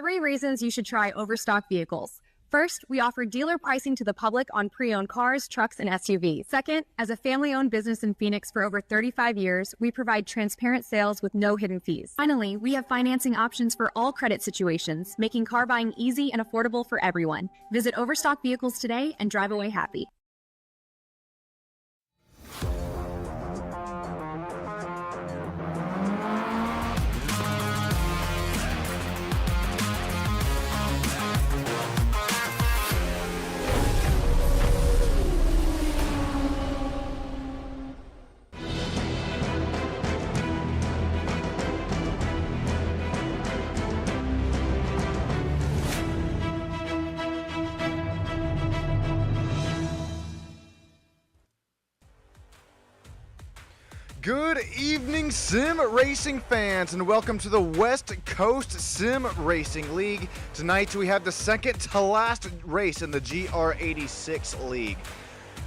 3 reasons you should try Overstock Vehicles. First, we offer dealer pricing to the public on pre-owned cars, trucks, and SUVs. Second, as a family-owned business in Phoenix for over 35 years, we provide transparent sales with no hidden fees. Finally, we have financing options for all credit situations, making car buying easy and affordable for everyone. Visit Overstock Vehicles today and drive away happy. Good evening, sim racing fans, and welcome to the West Coast Sim Racing League. Tonight we have the second to last race in the GR86 League.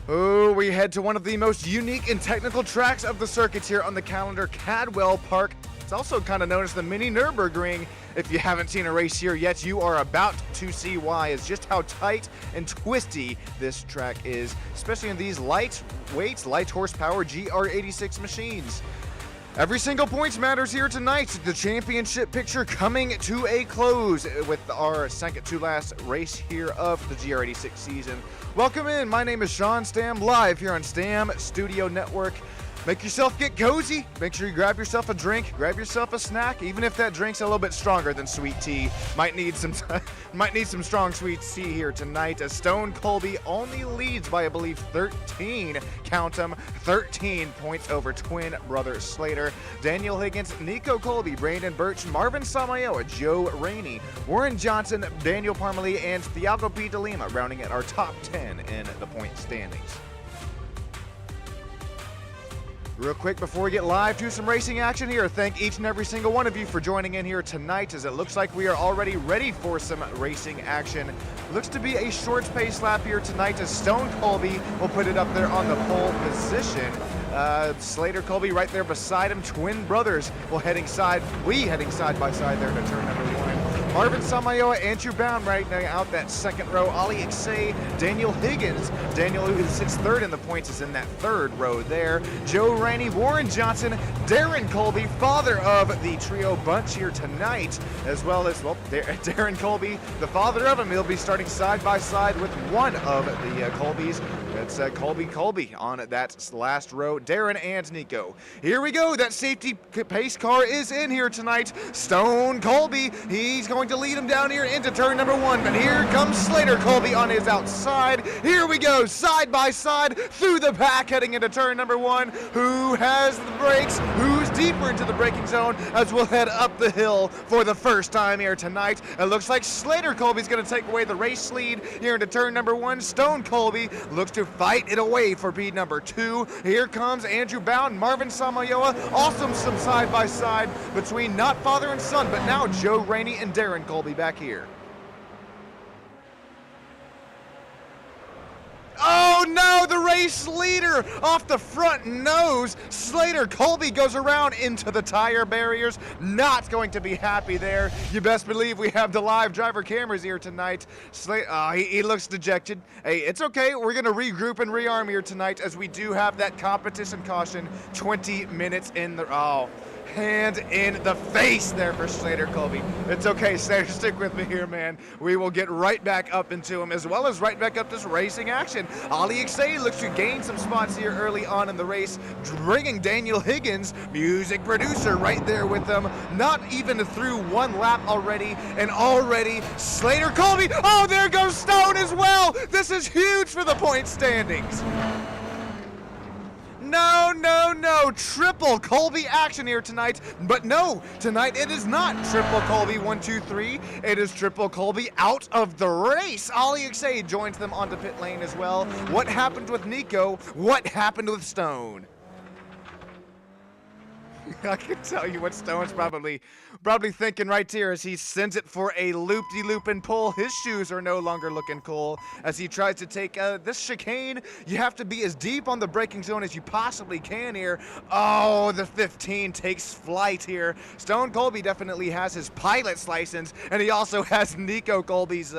Oh, we head to one of the most unique and technical tracks of the circuits here on the calendar, Cadwell Park. It's also kind of known as the mini Nürburgring. If you haven't seen a race here yet, you are about to see why. It's just how tight and twisty this track is, especially in these light weights, light horsepower GR86 machines. Every single point matters here tonight. The championship picture coming to a close with our second to last race here of the GR86 season. Welcome in. My name is Sean Stam, live here on Stam Studio Network. Make yourself get cozy. Make sure you grab yourself a drink, grab yourself a snack, even if that drink's a little bit stronger than sweet tea. Might need some strong sweet tea here tonight, as Stone Colby only leads by, I believe, 13, count them, 13 points over twin brother Slater. Daniel Higgins, Nico Colby, Brandon Birch, Marvin Samayoa, Joe Rainey, Warren Johnson, Daniel Parmalee, and Thiago P. De Lima rounding at our top 10 in the point standings. Real quick before we get live to some racing action here, thank each and every single one of you for joining in here tonight, as it looks like we are already ready for some racing action. Looks to be a short pace lap here tonight, as Stone Colby will put it up there on the pole position. Slater Colby right there beside him. Twin brothers heading side by side there to turn number 1. Marvin Samayoa, Andrew Bound right now out that second row. Ali Iksay, Daniel Higgins. Daniel, who sits third in the points, is in that third row there. Joe Rainey, Warren Johnson, Darren Colby, father of the trio bunch here tonight, as well as, Darren Colby, the father of him. He'll be starting side by side with one of the Colbys. That's Colby on that last row. Darren and Nico. Here we go. That safety pace car is in here tonight. Stone Colby, he's going to lead him down here into turn number 1, but here comes Slater Colby on his outside. Here we go, side by side through the pack, heading into turn number 1. Who has the brakes? Who's deeper into the braking zone, as we'll head up the hill for the first time here tonight? It looks like Slater Colby's going to take away the race lead here into turn number 1. Stone Colby looks to fight it away for bead number 2. Here comes Andrew Bound, Marvin Samayoa. Awesome some side by side between not father and son, but now Joe Rainey and Darren Colby back here. Oh no, the race leader off the front nose. Slater Colby goes around into the tire barriers. Not going to be happy there. You best believe we have the live driver cameras here tonight. He looks dejected. Hey, it's okay. We're going to regroup and rearm here tonight, as we do have that competition caution 20 minutes in the... Oh. Hand in the face there for Slater Colby. It's okay, Slater, stick with me here, man. We will get right back up into him, as well as right back up this racing action. Ali Iksay looks to gain some spots here early on in the race, bringing Daniel Higgins, music producer, right there with them. Not even through one lap already, and already Slater Colby. Oh, there goes Stone as well. This is huge for the point standings. No, triple Colby action here tonight. But no, tonight it is not triple Colby 1, 2, 3. It is triple Colby out of the race. Ali Iksay joins them onto pit lane as well. What happened with Nico? What happened with Stone? I can tell you what Stone's probably thinking right here as he sends it for a loop-de-loop and pull. His shoes are no longer looking cool as he tries to take this chicane. You have to be as deep on the braking zone as you possibly can here. Oh, the 15 takes flight here. Stone Colby definitely has his pilot's license, and he also has Nico Colby's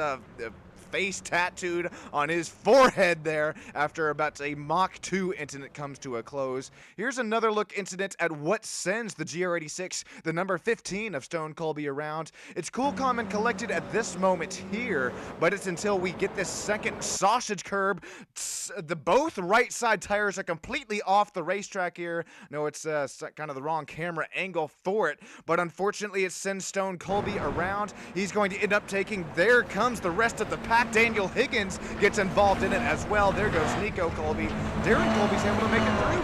face tattooed on his forehead there after about a Mach 2 incident comes to a close. Here's another look incident at what sends the GR86, the number 15 of Stone Colby, around. It's cool, calm, and collected at this moment here, but it's until we get this second sausage curb. Both right side tires are completely off the racetrack here. No, it's kind of the wrong camera angle for it, but unfortunately it sends Stone Colby around. He's going to end up taking, there comes the rest of the pack. Daniel Higgins gets involved in it as well. There goes Nico Colby. Darren Colby's able to make it through.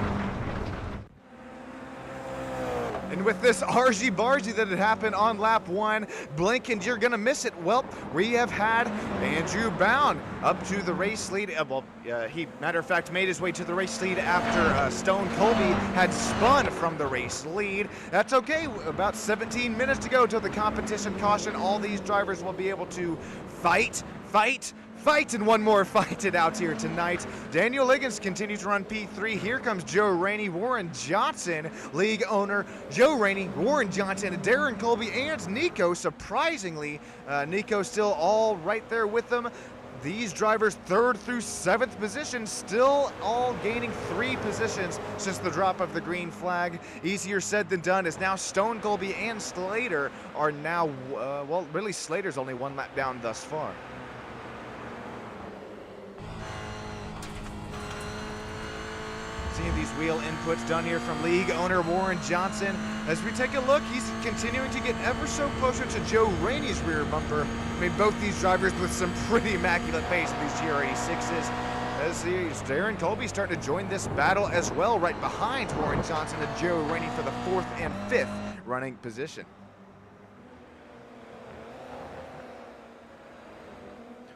And with this argy-bargy that had happened on lap 1, blink and you're gonna miss it. Well, we have had Andrew Bound up to the race lead. He, matter of fact, made his way to the race lead after Stone Colby had spun from the race lead. That's okay. About 17 minutes to go till the competition caution. All these drivers will be able to fight, and one more fight it out here tonight. Daniel Higgins continues to run P3. Here comes Joe Rainey, Warren Johnson, league owner Joe Rainey, Warren Johnson, and Darren Colby, and Nico. Surprisingly, Nico still all right there with them. These drivers 3rd through 7th position, still all gaining 3 positions since the drop of the green flag. Easier said than done, as now Stone Colby and Slater are now, well, really Slater's only 1 lap down thus far. Seeing these wheel inputs done here from league owner Warren Johnson. As we take a look, he's continuing to get ever so closer to Joe Rainey's rear bumper. I mean, both these drivers with some pretty immaculate pace in these GR86s. As Darren Colby starting to join this battle as well, right behind Warren Johnson and Joe Rainey for the 4th and 5th running position.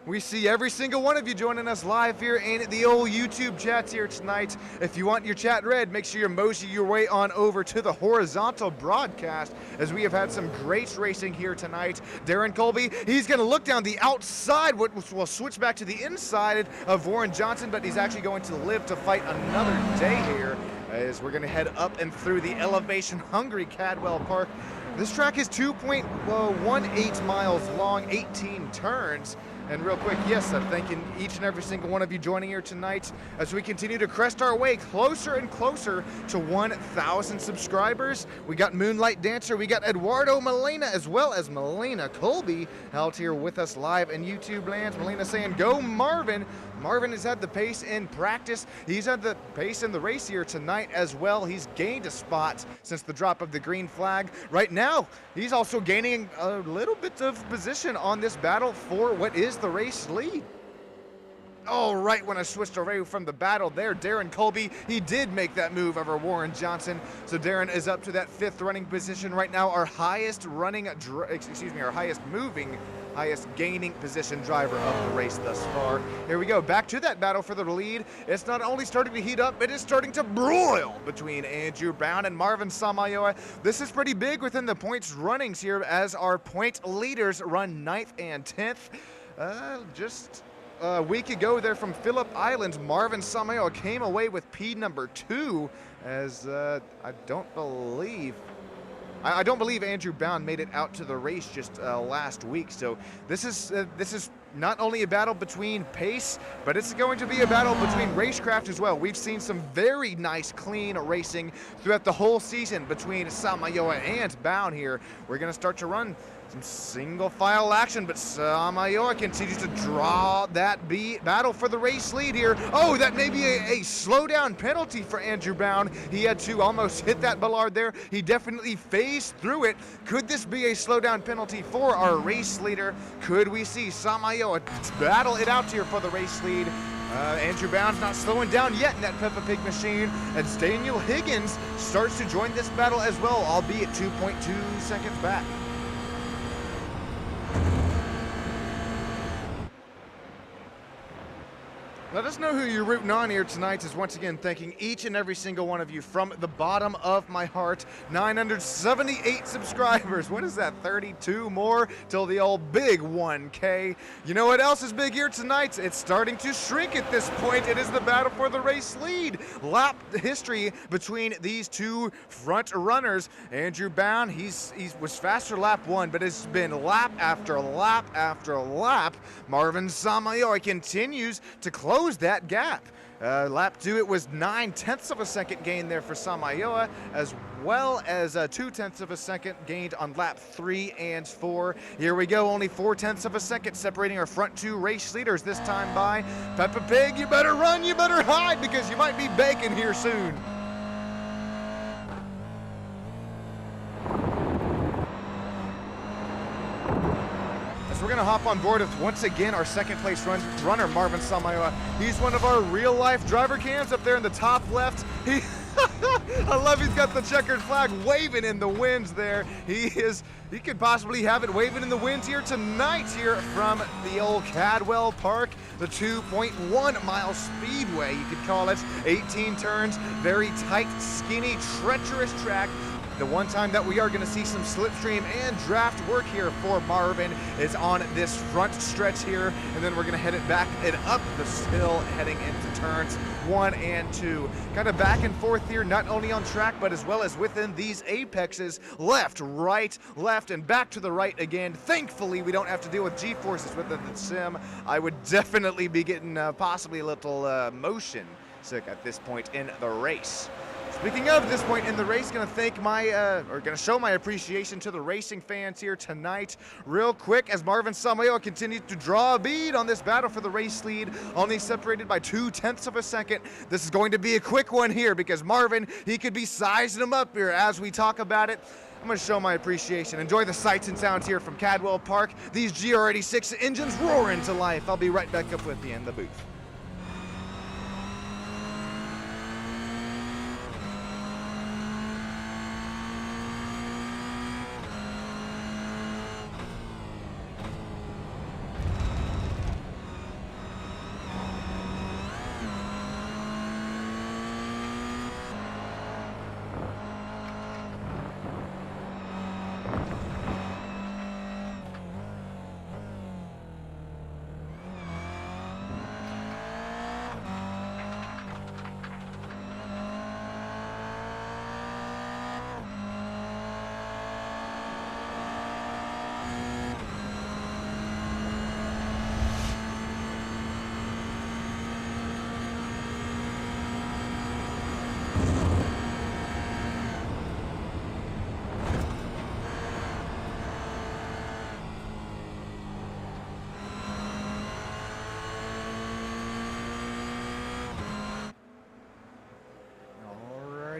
We see every single one of you joining us live here in the old YouTube chats here tonight. If you want your chat read, make sure you mosey your way on over to the horizontal broadcast, as we have had some great racing here tonight. Darren Colby, he's going to look down the outside, which will switch back to the inside of Warren Johnson, but he's actually going to live to fight another day here, as we're going to head up and through the elevation-hungry Cadwell Park. This track is 2.18 miles long, 18 turns. And real quick, yes, I'm thanking each and every single one of you joining here tonight as we continue to crest our way closer and closer to 1,000 subscribers. We got Moonlight Dancer, we got Eduardo Molina, as well as Melina Colby out here with us live in YouTube lands. Melina saying, go Marvin. Marvin has had the pace in practice. He's had the pace in the race here tonight as well. He's gained a spot since the drop of the green flag. Right now, he's also gaining a little bit of position on this battle for what is the race lead. Oh, right when I switched away from the battle there, Darren Colby, he did make that move over Warren Johnson. So Darren is up to that 5th running position right now. Our highest running, our highest moving, highest gaining position driver of the race thus far. Here we go, back to that battle for the lead. It's not only starting to heat up, it is starting to broil between Andrew Bound and Marvin Samayoa. This is pretty big within the points runnings here, as our point leaders run 9th and 10th. Just a week ago there from Phillip Island, Marvin Samayoa came away with P number 2, as I don't believe Andrew Bound made it out to the race just last week. So this is not only a battle between pace, but it's going to be a battle between racecraft as well. We've seen some very nice, clean racing throughout the whole season between Samayoa and Bound here. We're going to start to run some single file action, but Samayoa continues to draw that battle for the race lead here. Oh, that may be a slowdown penalty for Andrew Bound. He had to almost hit that bollard there. He definitely phased through it. Could this be a slowdown penalty for our race leader? Could we see Samayoa battle it out here for the race lead? Andrew Bound's not slowing down yet in that Peppa Pig machine, as Daniel Higgins starts to join this battle as well, albeit 2.2 seconds back. Let us know who you're rooting on here tonight, as once again thanking each and every single one of you from the bottom of my heart. 978 subscribers. What is that, 32 more till the old big 1K? You know what else is big here tonight? It's starting to shrink at this point. It is the battle for the race lead. Lap history between these two front runners. Andrew Bound, he was faster lap 1, but it's been lap after lap after lap. Marvin Samayoa continues to close that gap. Lap 2, it was 9/10 of a second gain there for Samayoa, as well as 2/10 of a second gained on lap 3 and 4. Here we go, only 4/10 of a second separating our front two race leaders this time by. Peppa Pig, you better run, you better hide, because you might be baking here soon. We're going to hop on board with, once again, our second place runner, Marvin Samayoa. He's one of our real life driver cams up there in the top left. I love he's got the checkered flag waving in the winds there. He could possibly have it waving in the winds here tonight here from the old Cadwell Park, the 2.1 mile speedway, you could call it. 18 turns, very tight, skinny, treacherous track. The one time that we are going to see some slipstream and draft work here for Marvin is on this front stretch here, and then we're going to head it back and up the hill heading into turns 1 and 2. Kind of back and forth here, not only on track, but as well as within these apexes. Left, right, left, and back to the right again. Thankfully, we don't have to deal with G-forces within the sim. I would definitely be getting possibly a little motion sick at this point in the race. Speaking of this point in the race, going to show my appreciation to the racing fans here tonight real quick, as Marvin Samayoa continues to draw a bead on this battle for the race lead, only separated by 2/10 of a second. This is going to be a quick one here, because Marvin, he could be sizing him up here as we talk about it. I'm going to show my appreciation. Enjoy the sights and sounds here from Cadwell Park. These GR86 engines roar into life. I'll be right back up with you in the booth.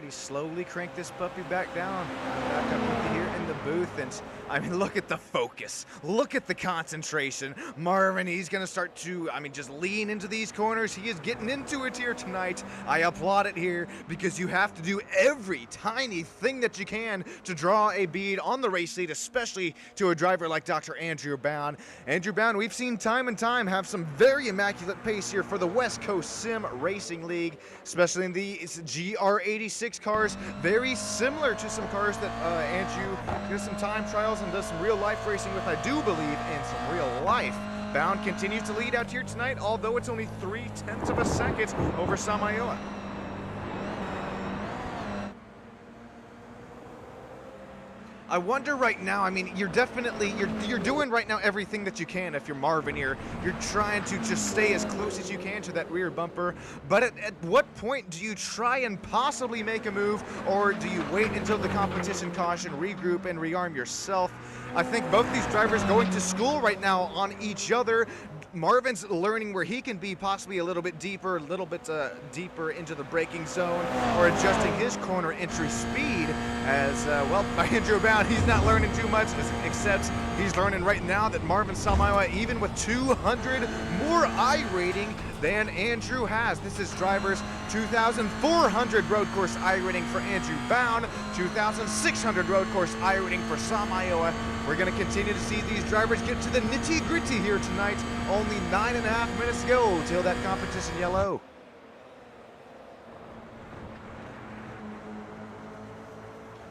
Slowly crank this puppy back down. Back up with you here in the booth, and I mean, look at the focus. Look at the concentration. Marvin, he's going to start to, just lean into these corners. He is getting into it here tonight. I applaud it here, because you have to do every tiny thing that you can to draw a bead on the race lead, especially to a driver like Dr. Andrew Bound. Andrew Bound, we've seen time and time have some very immaculate pace here for the West Coast Sim Racing League, especially in the GR86 cars, very similar to some cars that Andrew does some time trials and does some real life racing with, I do believe, in some real life. Bound continues to lead out here tonight, although it's only 3/10 of a second over Samayoa. I wonder right now, you're definitely, you're doing right now everything that you can if you're Marvin here. You're trying to just stay as close as you can to that rear bumper. But at what point do you try and possibly make a move, or do you wait until the competition caution, regroup, and rearm yourself? I think both these drivers going to school right now on each other. Marvin's learning where he can be possibly a little bit deeper into the braking zone, or adjusting his corner entry speed, as, by Andrew Bound, he's not learning too much, except He's learning right now that Marvin Samayoa, even with 200 more I rating than Andrew has. This is drivers 2,400 road course I rating for Andrew Bound, 2,600 road course I rating for Samayoa. We're going to continue to see these drivers get to the nitty-gritty here tonight. Only 9.5 minutes to go till that competition yellow.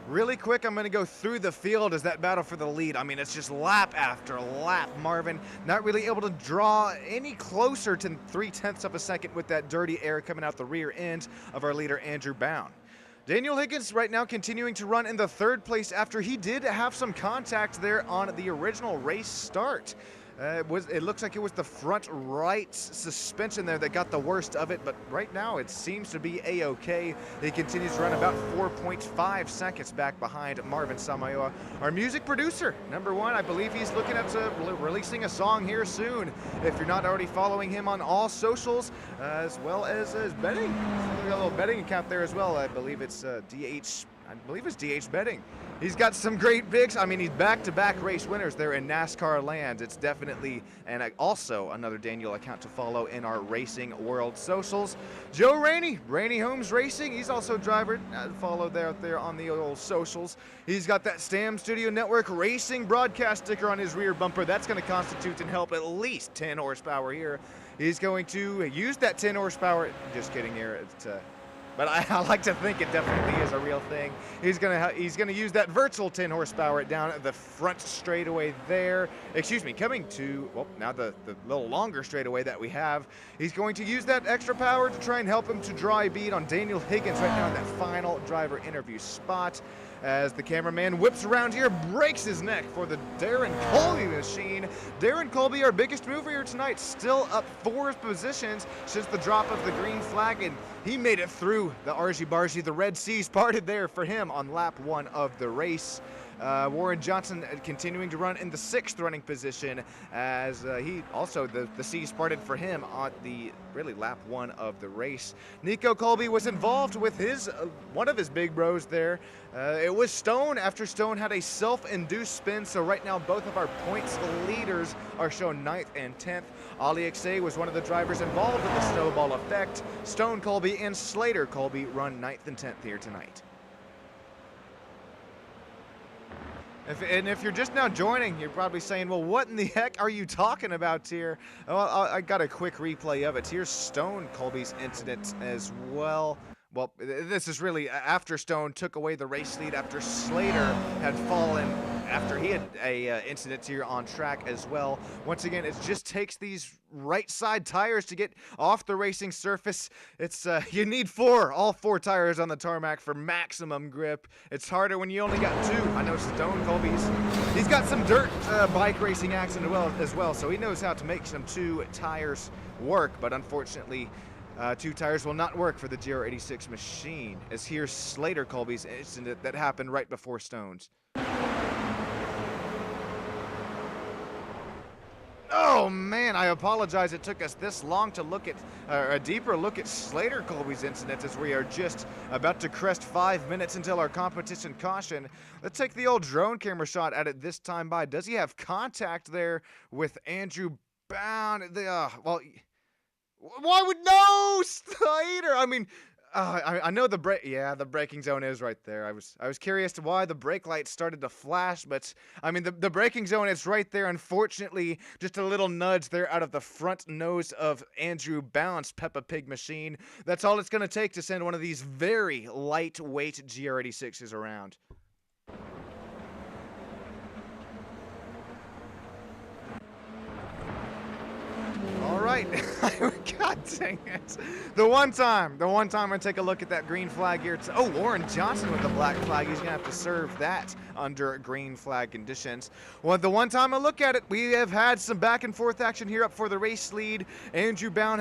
Really quick, I'm going to go through the field as that battle for the lead. I mean, it's just lap after lap. Marvin not really able to draw any closer to 0.3 of a second with that dirty air coming out the rear end of our leader, Andrew Bound. Daniel Higgins right now continuing to run in the 3rd place after he did have some contact there on the original race start. It looks like it was the front right suspension there that got the worst of it, but right now it seems to be a-okay. He continues to run about 4.5 seconds back behind Marvin Samayoa. Our music producer, number 1, I believe he's looking at releasing a song here soon. If you're not already following him on all socials, as well as betting. He's got a little betting account there as well. I believe it's DH Betting. He's got some great picks. I mean, he's back-to-back race winners there in NASCAR land. It's definitely, and also another Daniel account to follow in our Racing World socials. Joe Rainey Holmes Racing. He's also a driver. Follow there on the old socials. He's got that Stam Studio Network Racing broadcast sticker on his rear bumper. That's going to constitute and help at least 10 horsepower here. He's going to use that 10 horsepower. Just kidding here. But I like to think it definitely is a real thing. He's gonna use that virtual 10 horsepower down at the front straightaway there. Excuse me, coming to, well, now the little longer straightaway that we have. He's going to use that extra power to try and help him to draw a bead on Daniel Higgins right now in that final driver interview spot. As the cameraman whips around here, breaks his neck for the Darren Colby machine. Darren Colby, our biggest mover here tonight, still up 4 positions since the drop of the green flag, and he made it through the Argy-Bargy. The Red Seas parted there for him on lap 1 of the race. Warren Johnson continuing to run in the 6th running position as he also, the seas parted for him on the lap 1 of the race. Nico Colby was involved with one of his big bros there. It was Stone after Stone had a self-induced spin, so right now both of our points leaders are shown 9th and 10th. Ali Xay was one of the drivers involved with the snowball effect. Stone Colby and Slater Colby run 9th and 10th here tonight. If you're just now joining, you're probably saying, well, what in the heck are you talking about here? Well, I got a quick replay of it. Here's Stone Colby's incident as well. Well, this is really after Stone took away the race lead after Slater had fallen after he had a incident here on track as well. Once again, it just takes these right side tires to get off the racing surface. It's you need all four tires on the tarmac for maximum grip. It's harder when you only got 2. I know Stone he's got some dirt bike racing action as well, so he knows how to make some 2 tires work, but unfortunately 2 tires will not work for the GR86 machine. As here's Slater Colby's incident that happened right before Stone's. Oh man, I apologize it took us this long to look at a deeper look at Slater Colby's incident, as we are just about to crest 5 minutes until our competition caution. Let's take the old drone camera shot at it this time by. Does he have contact there with Andrew Bound? Well, why would no Slater? I mean, I know the braking zone is right there. I was curious to why the brake lights started to flash, but I mean the braking zone is right there. Unfortunately, just a little nudge there out of the front nose of Andrew Bound's Peppa Pig machine. That's all it's going to take to send one of these very lightweight GR86s around. All right, God dang it. The one time I take a look at that green flag here. Warren Johnson with the black flag. He's gonna have to serve that under green flag conditions. Well, the one time I look at it, we have had some back and forth action here up for the race lead. Andrew Bound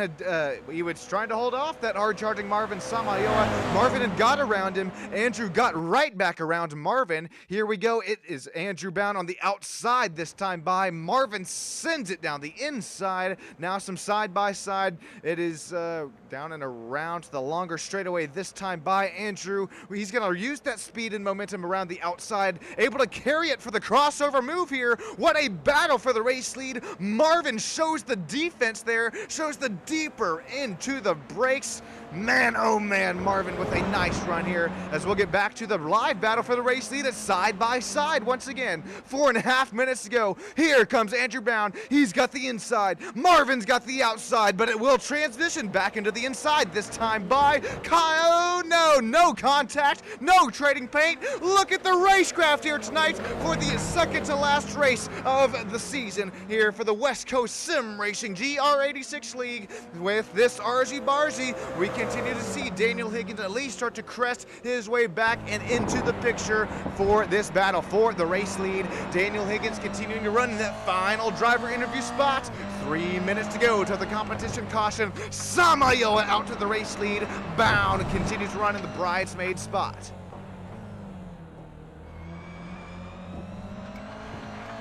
he was trying to hold off that hard-charging Marvin Samayoa. Marvin had got around him. Andrew got right back around Marvin. Here we go. It is Andrew Bound on the outside this time by. Marvin sends it down the inside. Now some side by side. It is down and around the longer straightaway this time by Andrew. He's going to use that speed and momentum around the outside, able to carry it for the crossover move here. What a battle for the race lead. Marvin shows the defense there, shows the deeper into the brakes. Man, oh man, Marvin with a nice run here as we'll get back to the live battle for the race lead at side by side once again. 4.5 minutes to go. Here comes Andrew Brown. He's got the inside. Marvin's got the outside, but it will transition back into the inside this time by Kyle. No contact, no trading paint. Look at the racecraft here tonight for the second to last race of the season here for the West Coast Sim Racing GR86 League. With this RG Bargy, we continue to see Daniel Higgins at least start to crest his way back and into the picture for this battle for the race lead. Daniel Higgins continuing to run in that final driver interview spot. 3 minutes to go to the competition caution. Samayoa out to the race lead. Bound continues to run in the bridesmaid spot.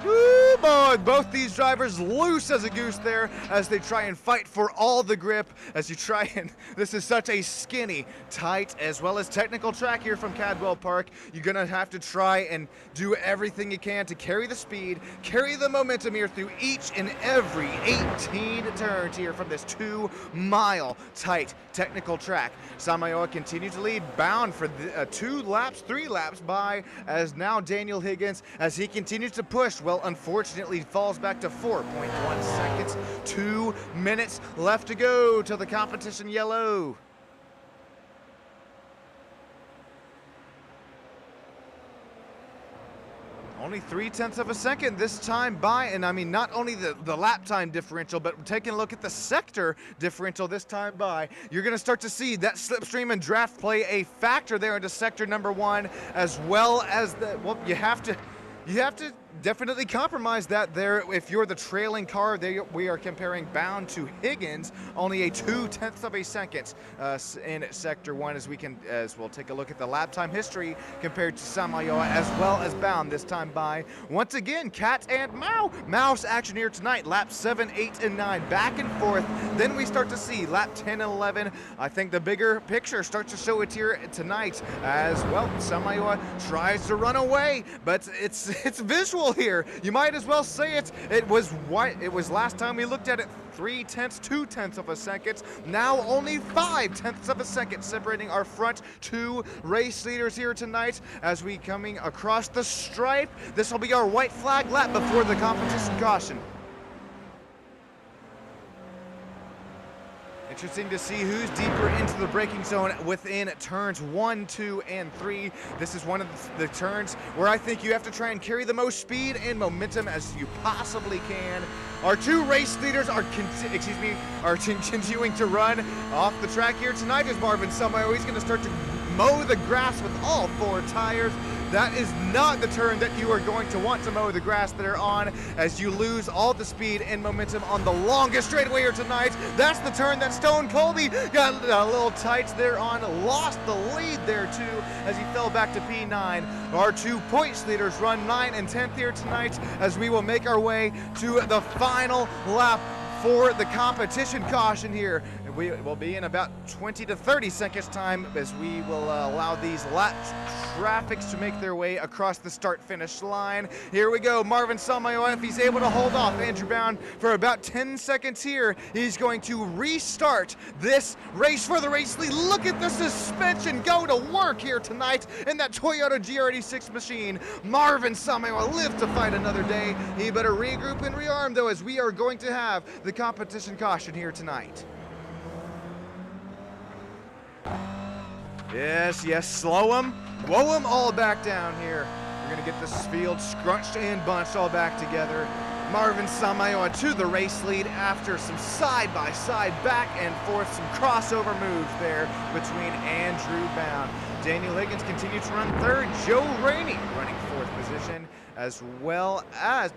Woo, boy, both these drivers loose as a goose there as they try and fight for all the grip as you try and, this is such a skinny, tight, as well as technical track here from Cadwell Park. You're gonna have to try and do everything you can to carry the speed, carry the momentum here through each and every 18 turns here from this 2-mile tight technical track. Samayoa continues to lead, bound for 3 laps by as now Daniel Higgins as he continues to push. Well, unfortunately, falls back to 4.1 seconds. 2 minutes left to go to the competition yellow. Only 0.3 of a second this time by, and I mean not only the lap time differential, but taking a look at the sector differential this time by, you're going to start to see that slipstream and draft play a factor there into sector number 1, as well as the, well, you have to definitely compromise that there. If you're the trailing car, we are comparing Bound to Higgins, only a 0.2 of a second in sector 1 as we'll take a look at the lap time history compared to Samayoa as well as Bound this time by. Once again, Cat and Mouse action here tonight. Laps 7, 8, and 9 back and forth. Then we start to see lap 10 and 11. I think the bigger picture starts to show it here tonight as well. Samayoa tries to run away, but it's visual here. You might as well say it. It was last time we looked at it 0.2 of a second. Now only 0.5 of a second separating our front 2 race leaders here tonight as we coming across the stripe. This will be our white flag lap before the competition caution. Interesting to see who's deeper into the braking zone within turns 1, 2, and 3. This is one of the turns where I think you have to try and carry the most speed and momentum as you possibly can. Our 2 race leaders are continuing to run off the track here tonight as Marvin Samayoa. He's going to start to mow the grass with all 4 tires. That is not the turn that you are going to want to mow the grass that are on as you lose all the speed and momentum on the longest straightaway here tonight. That's the turn that Stone Colby got a little tight there on, lost the lead there too as he fell back to P9. Our 2 points leaders run 9 and 10th here tonight as we will make our way to the final lap for the competition caution here. We will be in about 20 to 30 seconds time as we will allow these lap traffics to make their way across the start-finish line. Here we go, Marvin Samayoa, if he's able to hold off Andrew Brown for about 10 seconds here, he's going to restart this race for the race lead. Look at the suspension go to work here tonight in that Toyota GR86 machine. Marvin Samayoa live to fight another day. He better regroup and rearm though, as we are going to have the competition caution here tonight. Yes, slow them, blow them all back down here. We're gonna get this field scrunched and bunched all back together. Marvin Samayoa to the race lead after some side-by-side back and forth, some crossover moves there between Andrew Bound. Daniel Higgins continues to run third. Joe Rainey running fourth position, as well as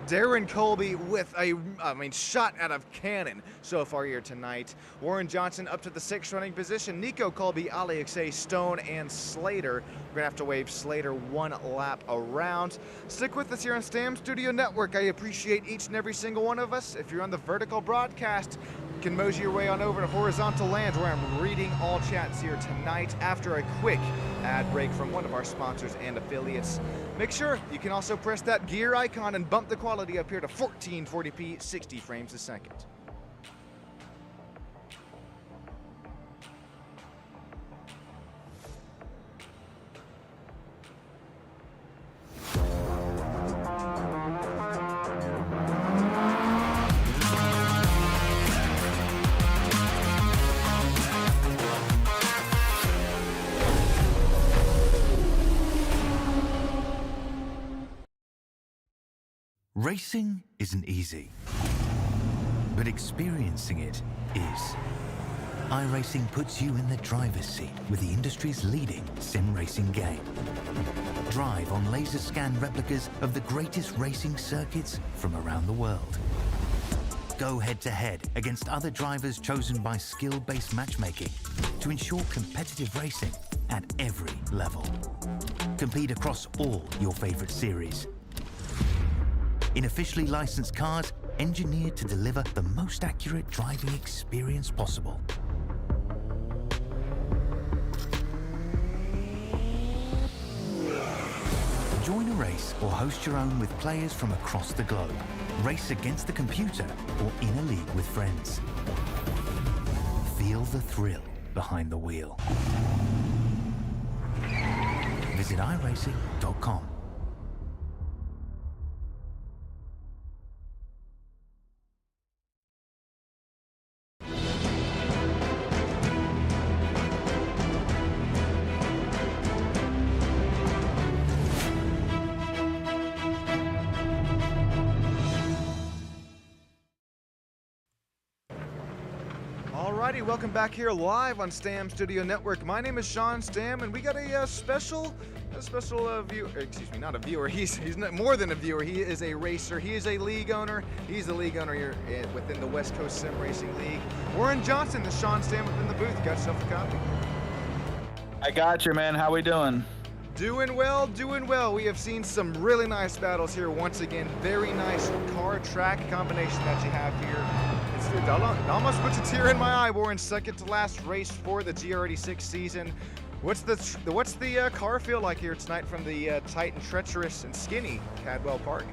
Darren Colby with a, shot out of cannon so far here tonight. Warren Johnson up to the sixth running position. Nico Colby, Alexei Stone, and Slater. We're gonna have to wave Slater one lap around. Stick with us here on Stam Studio Network. I appreciate each and every single one of us. If you're on the vertical broadcast, you can mosey your way on over to Horizontal Land, where I'm reading all chats here tonight after a quick ad break from one of our sponsors and affiliates. Make sure you can also press that gear icon and bump the quality up here to 1440p, 60 frames a second. Racing isn't easy, but experiencing it is. iRacing puts you in the driver's seat with the industry's leading sim racing game. Drive on laser scan replicas of the greatest racing circuits from around the world. Go head-to-head against other drivers chosen by skill-based matchmaking to ensure competitive racing at every level. Compete across all your favorite series. In officially licensed cars, engineered to deliver the most accurate driving experience possible. Join a race or host your own with players from across the globe. Race against the computer or in a league with friends. Feel the thrill behind the wheel. Visit iRacing.com. Alrighty, welcome back here live on Stam Studio Network. My name is Sean Stam, and we got a special viewer. Excuse me, not a viewer. He's not more than a viewer. He is a racer. He is a league owner. He's the league owner here within the West Coast Sim Racing League. Warren Johnson, the Sean Stam within the booth. Got yourself a copy. I got you, man. How we doing? Doing well, doing well. We have seen some really nice battles here once again. Very nice car track combination that you have here. It almost puts a tear in my eye. Warren's second to last race for the GR86 season. What's the car feel like here tonight from the tight and treacherous and skinny Cadwell Park?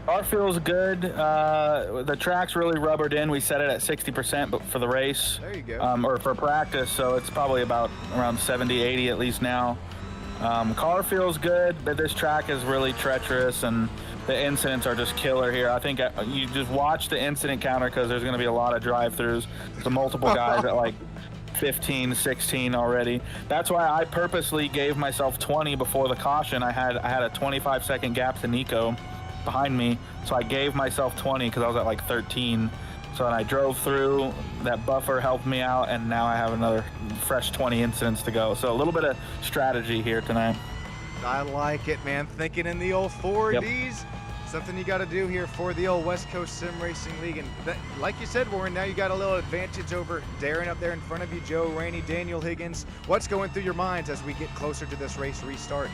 Car feels good. The track's really rubbered in. We set it at 60% but for the race. There you go. Or for practice, so it's probably about around 70, 80 at least now. Car feels good, but this track is really treacherous, and the incidents are just killer here. I think you just watch the incident counter, because there's going to be a lot of drive-throughs. So multiple guys at like 15, 16 already. That's why I purposely gave myself 20 before the caution. I had a 25-second gap to Nico behind me, so I gave myself 20 because I was at like 13. So then I drove through, that buffer helped me out, and now I have another fresh 20 incidents to go. So a little bit of strategy here tonight. I like it, man. Thinking in the old 4Ds. Yep. Something you got to do here for the old West Coast Sim Racing League. And that, like you said, Warren, now you got a little advantage over Darren up there in front of you, Joe Rainey, Daniel Higgins. What's going through your minds as we get closer to this race restart?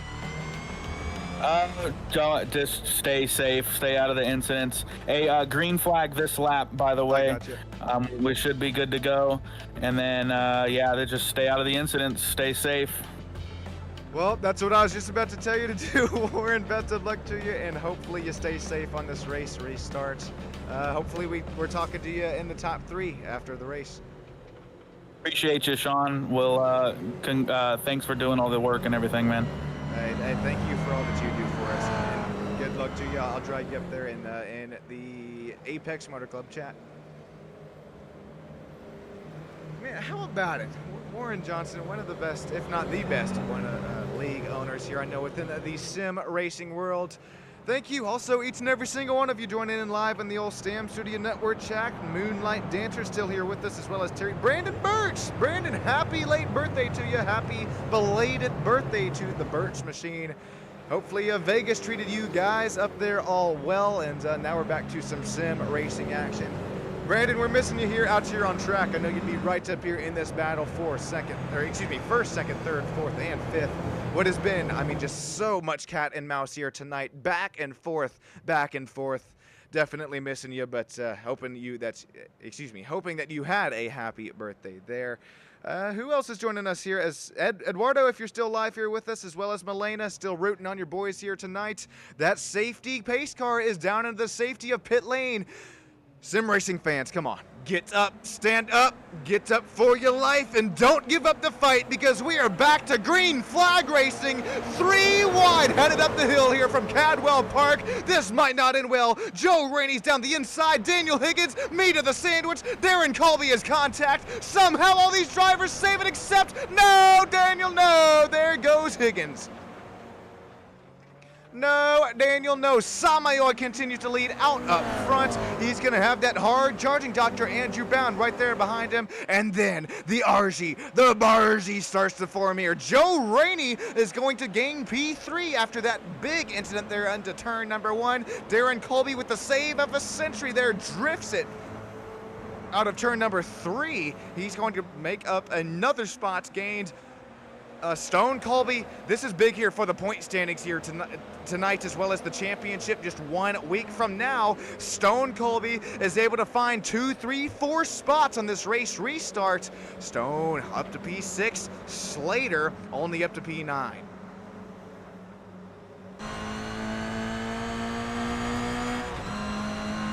Just stay safe, stay out of the incidents. A green flag this lap, by the way. I got you. We should be good to go. And then, yeah, just stay out of the incidents, stay safe. Well, that's what I was just about to tell you to do, Warren. Best of luck to you, and hopefully you stay safe on this race restart. Hopefully we're talking to you in the top 3 after the race. Appreciate you, Sean. Well, thanks for doing all the work and everything, man. Hey, thank you for all that you do for us, and good luck to you. I'll drag you up there in the Apex Motor Club chat. Man, how about it? Warren Johnson, one of the best, if not the best, league owners here I know within the sim racing world. Thank you. Also, each and every single one of you joining in live in the old Stam Studio Network chat. Moonlight Dancer still here with us, as well as Terry. Brandon Birch. Brandon, happy late birthday to you. Happy belated birthday to the Birch Machine. Hopefully Vegas treated you guys up there all well, and now we're back to some sim racing action. Brandon, we're missing you here out here on track. I know you'd be right up here in this battle for first, second, third, fourth, and fifth. What has been, I mean, just so much cat and mouse here tonight. Back and forth, back and forth. Definitely missing you, but hoping that you had a happy birthday there. Who else is joining us here? As Eduardo, if you're still live here with us, as well as Milena, still rooting on your boys here tonight. That safety pace car is down in the safety of pit lane. Sim racing fans, come on. Get up, stand up, get up for your life, and don't give up the fight, because we are back to green flag racing. 3 wide, headed up the hill here from Cadwell Park. This might not end well. Joe Rainey's down the inside. Daniel Higgins, meat of the sandwich. Darren Colby is contact. Somehow all these drivers save it, except, no, Daniel, no. There goes Higgins. No, Daniel, no. Samayoa continues to lead out up front. He's going to have that hard charging Dr. Andrew Bound right there behind him. And then the Bargy starts to form here. Joe Rainey is going to gain P3 after that big incident there into turn number 1. Darren Colby with the save of a century there drifts it out of turn number 3. He's going to make up another spot gained. Stone Colby, this is big here for the point standings here tonight, as well as the championship just 1 week from now. Stone Colby is able to find 2, 3, 4 spots on this race restart. Stone up to P6, Slater only up to P9.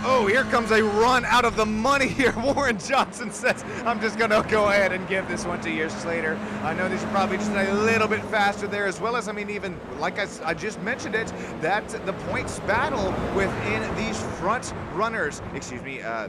Oh, here comes a run out of the money here. Warren Johnson says, I'm just going to go ahead and give this one to you, Slater. I know these are probably just a little bit faster there, as well as, I mean, even like I just mentioned it, that the points battle within these front runners,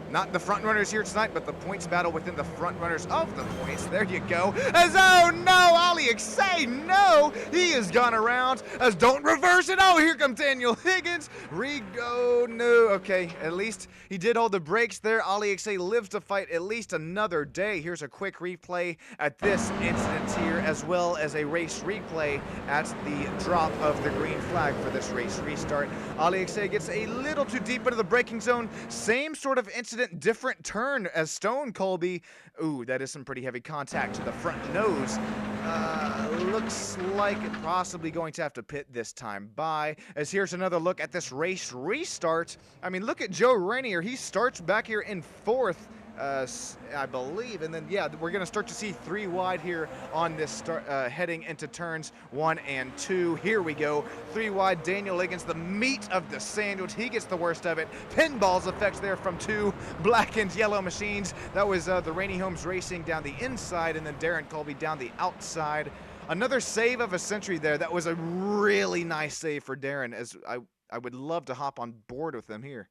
not the front runners here tonight, but the points battle within the front runners of the points. There you go. As, oh no, Ali Xay, no, he has gone around. As don't reverse it. Oh, here comes Daniel Higgins. Rigo, no, okay, at least he did hold the brakes there. Ali Xay lives to fight at least another day. Here's a quick replay at this incident here, as well as a race replay at the drop of the green flag for this race restart. Ali Xay gets a little too deep into the braking zone. Same sort of incident, different turn as Stone Colby. Ooh, that is some pretty heavy contact to the front nose. Looks like possibly going to have to pit this time by, as here's another look at this race restart. I mean, look at Joe Rainier. He starts back here in 4th, I believe, and then, yeah, we're going to start to see 3 wide here on this start, heading into turns 1 and 2. Here we go. 3 wide, Daniel Higgins, the meat of the sandwich. He gets the worst of it. Pinballs effects there from 2 black and yellow machines. That was the Rainy Homes Racing down the inside, and then Darren Colby down the outside. Another save of a century there. That was a really nice save for Darren, as I would love to hop on board with him here.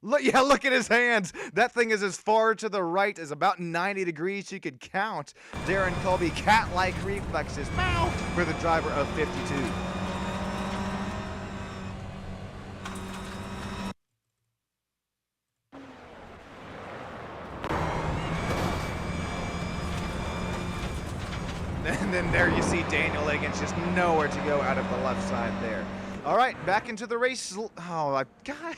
Look at his hands. That thing is as far to the right as about 90 degrees you could count. Darren Colby, cat-like reflexes, meow, for the driver of 52. And then there you see Daniel Higgins, just nowhere to go out of the left side there. All right, back into the race. Oh, God.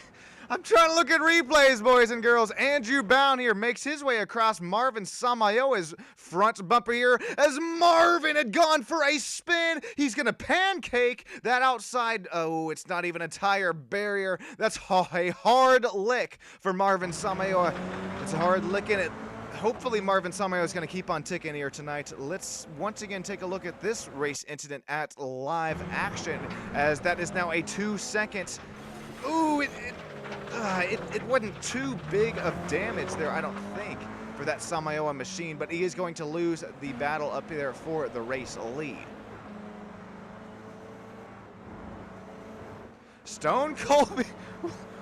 I'm trying to look at replays, boys and girls. Andrew Bound here makes his way across Marvin Samayoa's front bumper here, as Marvin had gone for a spin. He's going to pancake that outside. Oh, it's not even a tire barrier. That's a hard lick for Marvin Samayoa. It's a hard lick in it. Hopefully Marvin Samayoa is going to keep on ticking here tonight. Let's once again take a look at this race incident at live action, as that is now a 2-second. Ooh, it wasn't too big of damage there, I don't think, for that Samayoa machine, but he is going to lose the battle up there for the race lead. Stone Colby,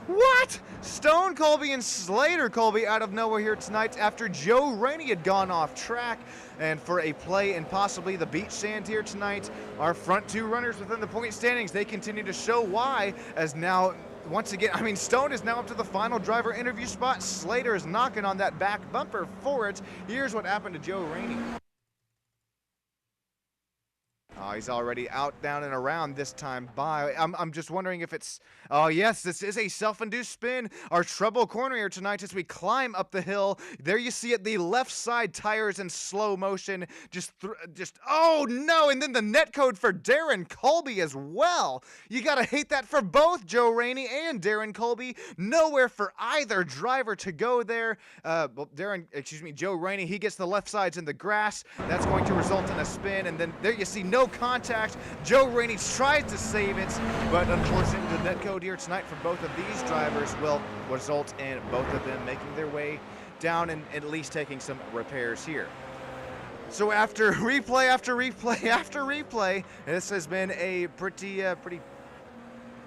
What? Stone Colby and Slater Colby out of nowhere here tonight after Joe Rainey had gone off track. And for a play and possibly the beach sand here tonight, our front two runners within the point standings, they continue to show why, as now, once again, I mean, Stone is now up to the final driver interview spot. Slater is knocking on that back bumper for it. Here's what happened to Joe Rainey. Oh, he's already out, down, and around this time by. I'm just wondering if it's... Oh, yes, this is a self-induced spin. Our trouble corner here tonight as we climb up the hill. There you see it, the left side tires in slow motion. Oh, no, and then the net code for Darren Colby as well. You got to hate that for both Joe Rainey and Darren Colby. Nowhere for either driver to go there. Joe Rainey, he gets the left sides in the grass. That's going to result in a spin, and then there you see no contact. Joe Rainey tries to save it, but unfortunately the net code here tonight for both of these drivers will result in both of them making their way down and at least taking some repairs here. So after replay after replay after replay, this has been a pretty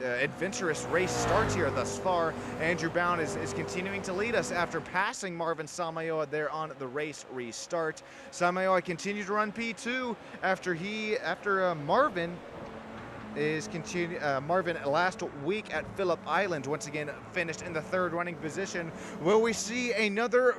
adventurous race start here thus far. Andrew Bound is continuing to lead us after passing Marvin Samayoa there on the race restart. Samayoa continued to run P2 after Marvin last week at Phillip Island once again finished in the third running position. Will we see another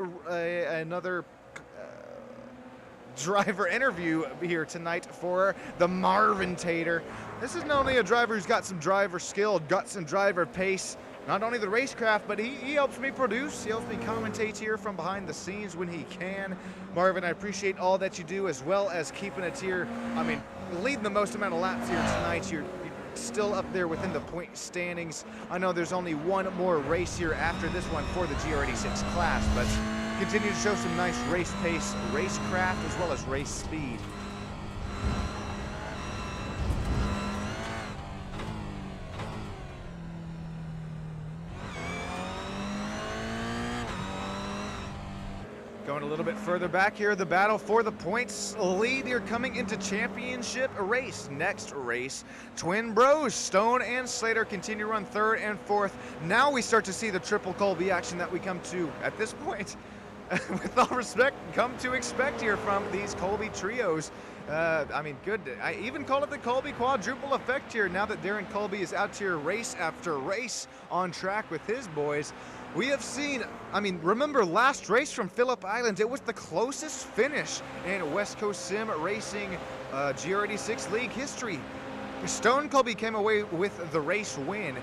driver interview here tonight for the Marvin Tater? This is not only a driver who's got some driver skill, got some driver pace, not only the racecraft, but he helps me produce, he helps me commentate here from behind the scenes when he can. Marvin, I appreciate all that you do, as well as keeping it here. I mean, leading the most amount of laps here tonight. You're still up there within the point standings. I know there's only one more race here after this one for the GR86 class, but continue to show some nice race pace, racecraft, as well as race speed. Going a little bit further back here, the battle for the points lead here coming into championship race. Next race, twin bros, Stone and Slater continue to run third and fourth. Now we start to see the triple Colby action that we come to, at this point, with all respect, come to expect here from these Colby trios. I mean, good. I even call it the Colby quadruple effect here now that Darren Colby is out here race after race on track with his boys. We have seen, I mean, remember last race from Phillip Island, it was the closest finish in West Coast Sim Racing GR86 League history. Stone Colby came away with the race win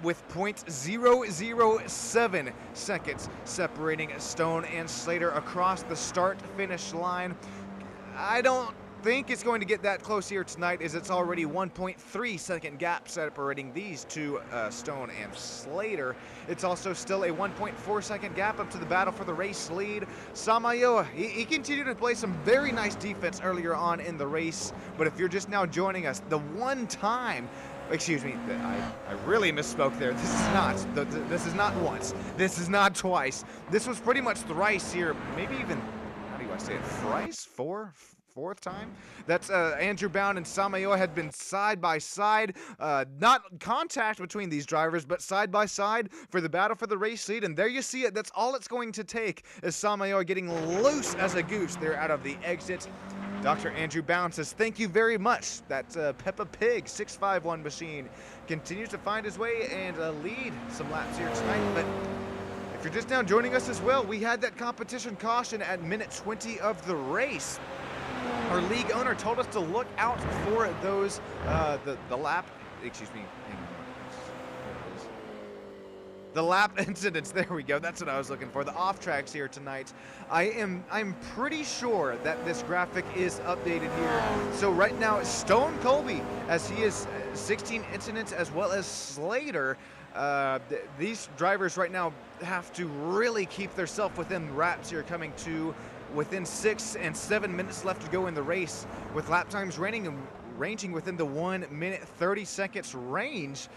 with .007 seconds separating Stone and Slater across the start-finish line. I don't think it's going to get that close here tonight, as it's already 1.3 second gap separating these two, Stone and Slater. It's also still a 1.4 second gap up to the battle for the race lead. Samayoa, he continued to play some very nice defense earlier on in the race, but if you're just now joining us, the one time, excuse me, I really misspoke there. This is not once, this is not twice. This was pretty much thrice here, maybe even, how do I say it, thrice? Fourth time that Andrew Bound and Samayoa had been side by side, not contact between these drivers, but side by side for the battle for the race lead. And there you see it. That's all it's going to take, is Samayoa getting loose as a goose there out of the exit. Dr. Andrew Bound says, thank you very much. That Peppa Pig 651 machine continues to find his way and lead some laps here tonight. But if you're just now joining us as well, we had that competition caution at minute 20 of the race. Our league owner told us to look out for those, the lap incidents. There we go. That's what I was looking for. The off tracks here tonight. I'm pretty sure that this graphic is updated here. So right now, Stone Colby, as he is 16 incidents, as well as Slater. These drivers right now have to really keep themselves within wraps here, coming to within 6 and 7 minutes left to go in the race, with lap times ranging within the 1 minute 30 seconds range.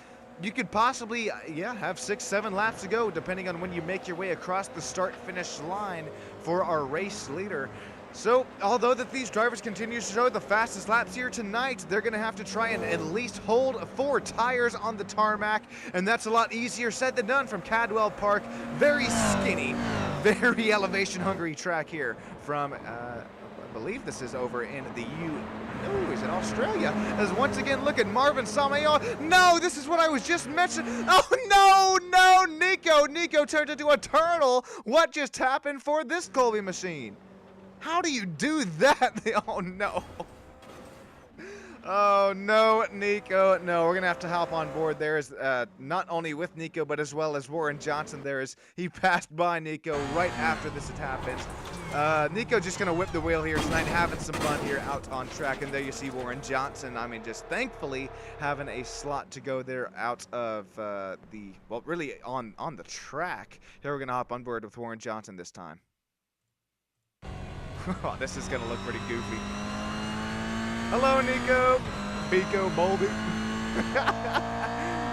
You could possibly, have 6-7 laps to go, depending on when you make your way across the start-finish line for our race leader. So, although that these drivers continue to show the fastest laps here tonight, they're going to have to try and at least hold 4 tires on the tarmac, and that's a lot easier said than done from Cadwell Park. Very skinny, very elevation-hungry track here from, I believe this is over in the is in Australia. As once again, look at Marvin Samayoa. No, this is what I was just mentioning. Oh, no, Nico turned into a turtle. What just happened for this Colby machine? How do you do that? Oh, no. Oh, no, Nico. No, we're going to have to hop on board there. Is not only with Nico, but as well as Warren Johnson there as he passed by Nico right after this had happened. Nico just going to whip the wheel here tonight, having some fun here out on track. And there you see Warren Johnson. I mean, just thankfully having a slot to go there out of really on the track. Here we're going to hop on board with Warren Johnson this time. Oh, this is going to look pretty goofy. Hello, Nico. Pico Bolby.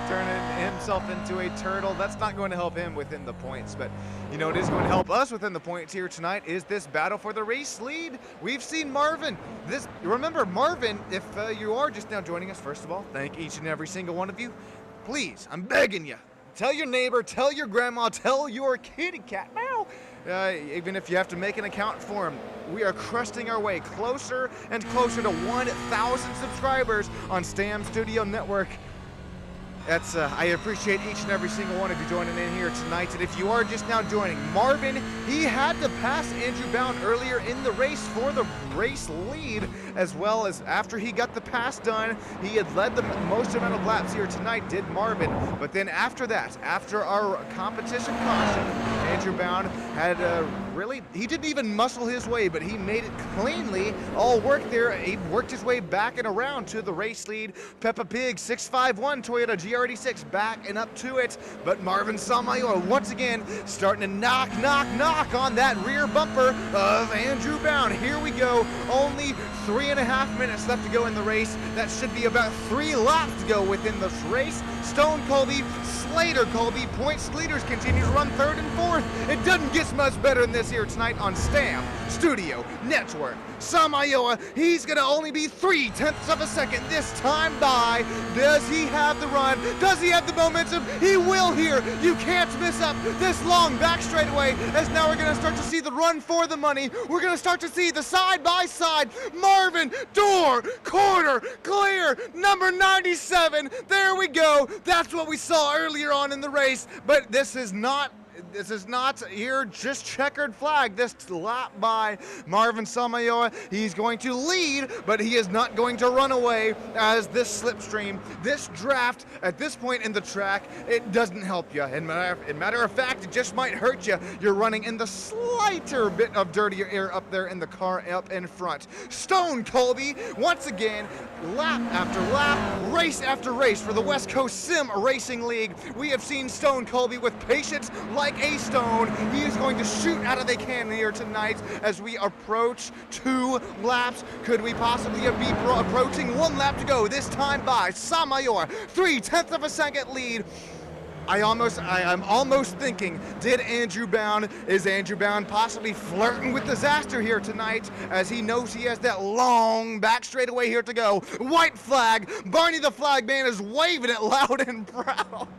Turning himself into a turtle. That's not going to help him within the points, but you know, it is going to help us within the points here tonight is this battle for the race lead. We've seen Marvin. Remember, Marvin, if you are just now joining us, first of all, thank each and every single one of you. Please, I'm begging you. Tell your neighbor, tell your grandma, tell your kitty cat now. Even if you have to make an account for him, we are crusting our way closer and closer to 1,000 subscribers on Stam Studio Network. I appreciate each and every single one of you joining in here tonight. And if you are just now joining, Marvin, he had to pass Andrew Bound earlier in the race for the race lead, as well as after he got the pass done, he had led the most amount of laps here tonight, did Marvin. But then after that, after our competition caution, Andrew Bound had he didn't even muscle his way, but he made it cleanly. All work there. He worked his way back and around to the race lead. Peppa Pig 651 Toyota GR86 back and up to it. But Marvin Samayoa once again starting to knock on that rear bumper of Andrew Bound. Here we go. Only 3.5 minutes left to go in the race. That should be about 3 laps to go within this race. Stone Colby, Slater Colby, points leaders continue to run 3rd and 4th. It doesn't get much better than this here tonight on Stam Studio Network. Samayoa, he's going to only be 0.3 of a second this time by. Does he have the run? Does he have the momentum? He will here. You can't miss up this long back straightaway, as now we're going to start to see the run for the money. We're going to start to see the side-by-side. Marvin, door, corner, clear, number 97. There we go. That's what we saw earlier on in the race, but this is not here just checkered flag. This lap by Marvin Samayoa. He's going to lead, but he is not going to run away, as this slipstream, this draft at this point in the track, it doesn't help you. And matter of fact, it just might hurt you. You're running in the slighter bit of dirtier air up there in the car up in front. Stone Colby, once again, lap after lap, race after race for the West Coast Sim Racing League. We have seen Stone Colby with patience like a stone. He is going to shoot out of the cannon here tonight as we approach 2 laps. Could we possibly be approaching 1 lap to go this time by Samayoa? 0.3 of a second lead. I'm almost thinking, is Andrew Bound possibly flirting with disaster here tonight, as he knows he has that long back straightaway here to go. White flag, Barney the flag man is waving it loud and proud.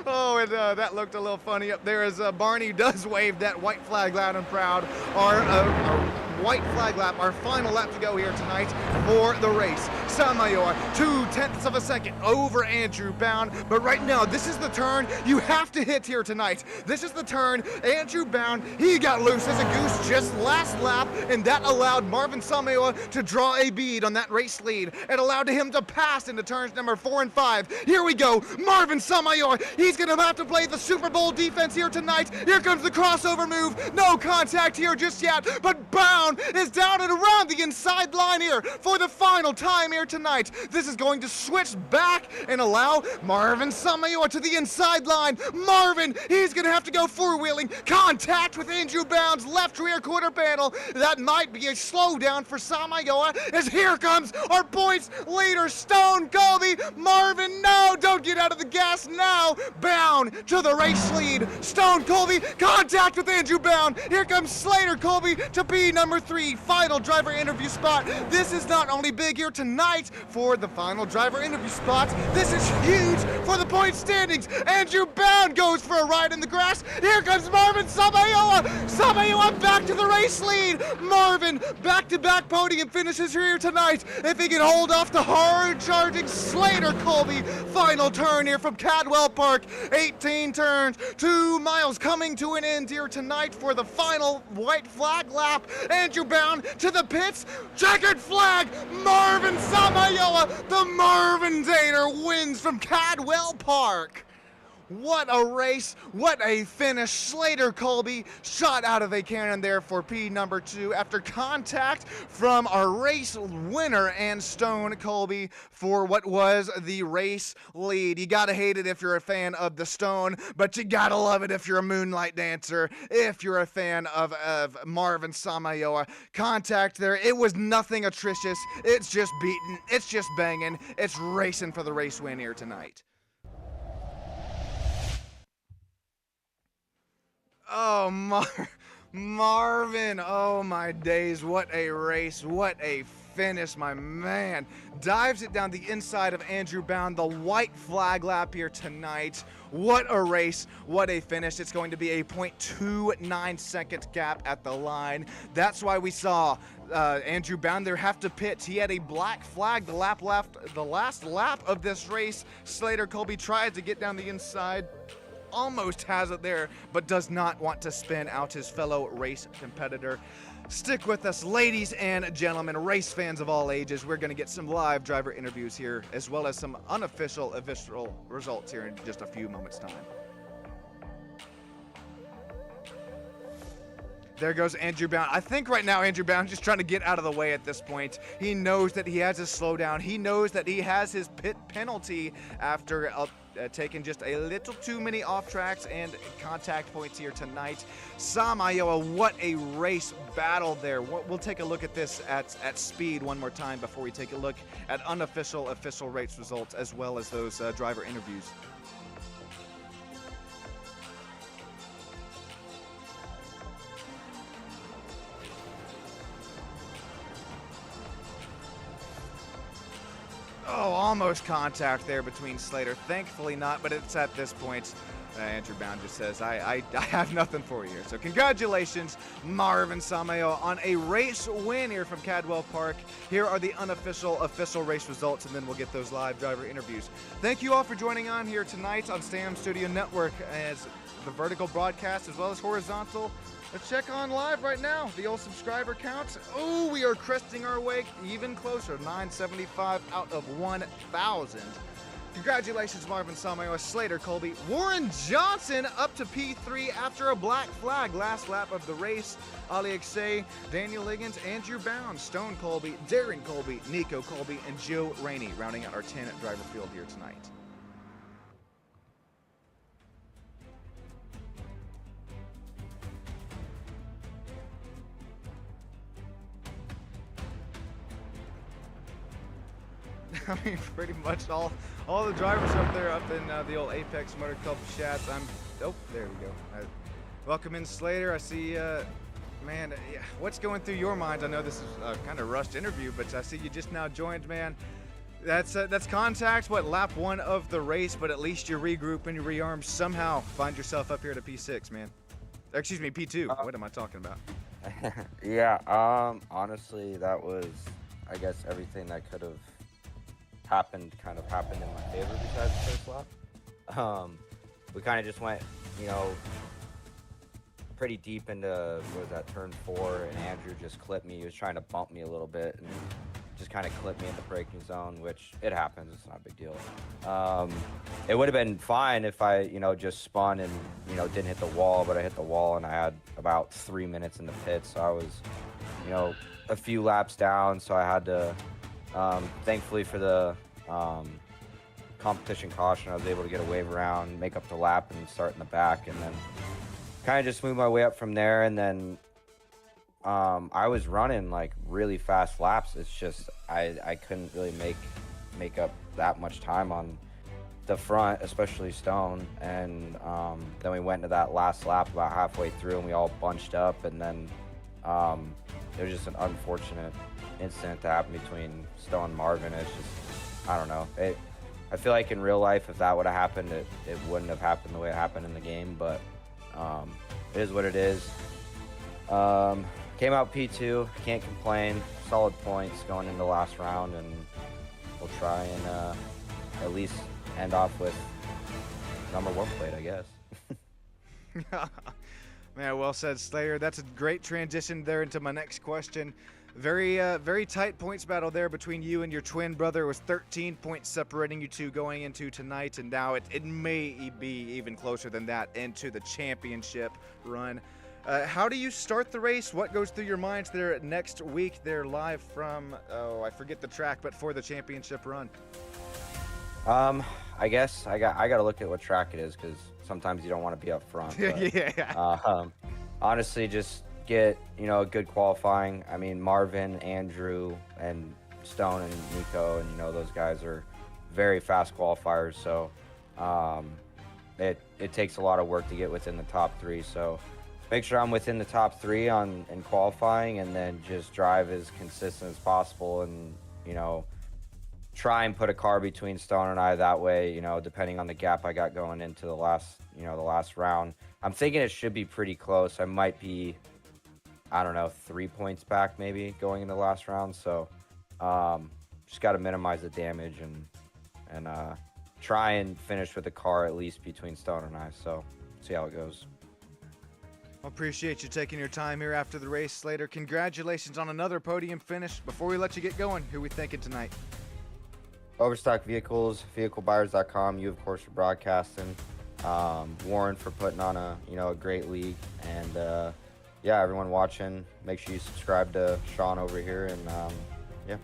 Oh, and that looked a little funny up there as Barney does wave that white flag loud and proud. Our white flag lap, our final lap to go here tonight for the race. Samayoa, 0.2 of a second over Andrew Bound, but right now, this is the turn you have to hit here tonight. This is the turn. Andrew Bound, he got loose as a goose just last lap, and that allowed Marvin Samayoa to draw a bead on that race lead. It allowed him to pass into turns number 4 and 5. Here we go. Marvin Samayoa, he's gonna have to play the Super Bowl defense here tonight. Here comes the crossover move. No contact here just yet, but Bound is down and around the inside line here for the final time here tonight. This is going to switch back and allow Marvin Samayoa to the inside line. Marvin, he's going to have to go four-wheeling. Contact with Andrew Bound's left rear quarter panel. That might be a slowdown for Samayoa, as here comes our points leader, Stone Colby. Marvin, no, don't get out of the gas now. Bound to the race lead. Stone Colby, contact with Andrew Bound. Here comes Slater Colby to P number 3 final driver interview spot. This is not only big here tonight for the final driver interview spot, this is huge for the point standings. Andrew Bound goes for a ride in the grass. Here comes Marvin Samayoa. Samayoa back to the race lead. Marvin back-to-back podium finishes here tonight. If he can hold off the hard-charging Slater Colby. Final turn here from Cadwell Park. 18 turns, 2 miles coming to an end here tonight for the final white flag lap. Andrew Bound to the pits. Checkered flag. Marvin Samayoa, the Marvin Daner, wins from Cadwell Park. What a race, what a finish. Slater Colby shot out of a cannon there for P number 2 after contact from our race winner and Stone Colby for what was the race lead. You gotta hate it if you're a fan of the Stone, but you gotta love it if you're a Moonlight Dancer, if you're a fan of Marvin Samayoa. Contact there, it was nothing atrocious. It's just beating, it's just banging, it's racing for the race win here tonight. Oh, Marvin, oh my days, what a race, what a finish, my man. Dives it down the inside of Andrew Bound, the white flag lap here tonight. What a race, what a finish. It's going to be a 0.29 second gap at the line. That's why we saw Andrew Bound there have to pit. He had a black flag the last lap of this race. Slater Colby tries to get down the inside. Almost has it there, but does not want to spin out his fellow race competitor. Stick with us, ladies and gentlemen, race fans of all ages. We're going to get some live driver interviews here, as well as some unofficial results here in just a few moments' time. There goes Andrew Bound. I think right now Andrew Bound just trying to get out of the way at this point. He knows that he has his slowdown. He knows that he has his pit penalty after taking just a little too many off tracks and contact points here tonight. Samayoa, what a race battle there. We'll take a look at this at speed one more time before we take a look at official race results as well as those driver interviews. Oh, almost contact there between Slater. Thankfully not, but it's at this point. Andrew Bound just says, I have nothing for you here. So congratulations, Marvin Samayoa, on a race win here from Cadwell Park. Here are the official race results, and then we'll get those live driver interviews. Thank you all for joining on here tonight on Stam Studio Network as the vertical broadcast as well as horizontal. Let's check on live right now, the old subscriber count. Oh, we are cresting our way even closer, 975 out of 1,000. Congratulations, Marvin Samayoa, Slater Colby. Warren Johnson up to P3 after a black flag last lap of the race. Ali Aksay, Daniel Liggins, Andrew Bound, Stone Colby, Darren Colby, Nico Colby, and Joe Rainey rounding out our 10 driver field here tonight. I mean, pretty much all the drivers up there up in the old Apex Motor Club chats. Oh, there we go. Welcome in, Slater. I see, man, yeah, what's going through your mind? I know this is a kind of rushed interview, but I see you just now joined, man. That's contact, what, lap 1 of the race, but at least you regroup and you rearm, somehow find yourself up here to P6, man. Excuse me, P2. What am I talking about? Yeah, honestly, that was, I guess, everything that could have happened in my favor besides the first lap. We kind of just went, pretty deep into, what was that, turn 4, and Andrew just clipped me. He was trying to bump me a little bit and just kind of clipped me in the braking zone, which it happens. It's not a big deal. It would have been fine if I, just spun and, didn't hit the wall, but I hit the wall and I had about 3 minutes in the pit, so I was, a few laps down, so I had to, thankfully for the competition caution, I was able to get a wave around, make up the lap, and start in the back, and then kind of just move my way up from there. And then I was running like really fast laps. It's just I couldn't really make up that much time on the front, especially Stone. And then we went into that last lap about halfway through, and we all bunched up, and then It was just an unfortunate incident that happened between Stone and Marvin. It's just, I don't know. I feel like in real life, if that would have happened, it wouldn't have happened the way it happened in the game, but it is what it is. Came out P2, can't complain. Solid points going into the last round, and we'll try and at least end off with #1 plate, I guess. Man, well said, Slater. That's a great transition there into my next question. Very tight points battle there between you and your twin brother. It was 13 points separating you two going into tonight, and now it may be even closer than that into the championship run. How do you start the race? What goes through your minds there next week? They're live from, I forget the track, but for the championship run. I guess I got to look at what track it is, because sometimes you don't want to be up front. But, Yeah. Honestly, just get, a good qualifying. I mean, Marvin, Andrew, and Stone and Nico, and those guys are very fast qualifiers. So it takes a lot of work to get within the top 3. So make sure I'm within the top 3 in qualifying, and then just drive as consistent as possible, and try and put a car between Stone and I. That way, depending on the gap I got going into the last round, I'm thinking it should be pretty close. I might be, I don't know, 3 points back maybe going into the last round. So just got to minimize the damage and try and finish with the car at least between Stone and I. So see how it goes. I appreciate you taking your time here after the race, Slater. Congratulations on another podium finish. Before we let you get going, who are we thinking tonight? Overstock Vehicles, vehiclebuyers.com. You, of course, for broadcasting. Warren for putting on a great league, and yeah, everyone watching, make sure you subscribe to Sean over here, and yeah.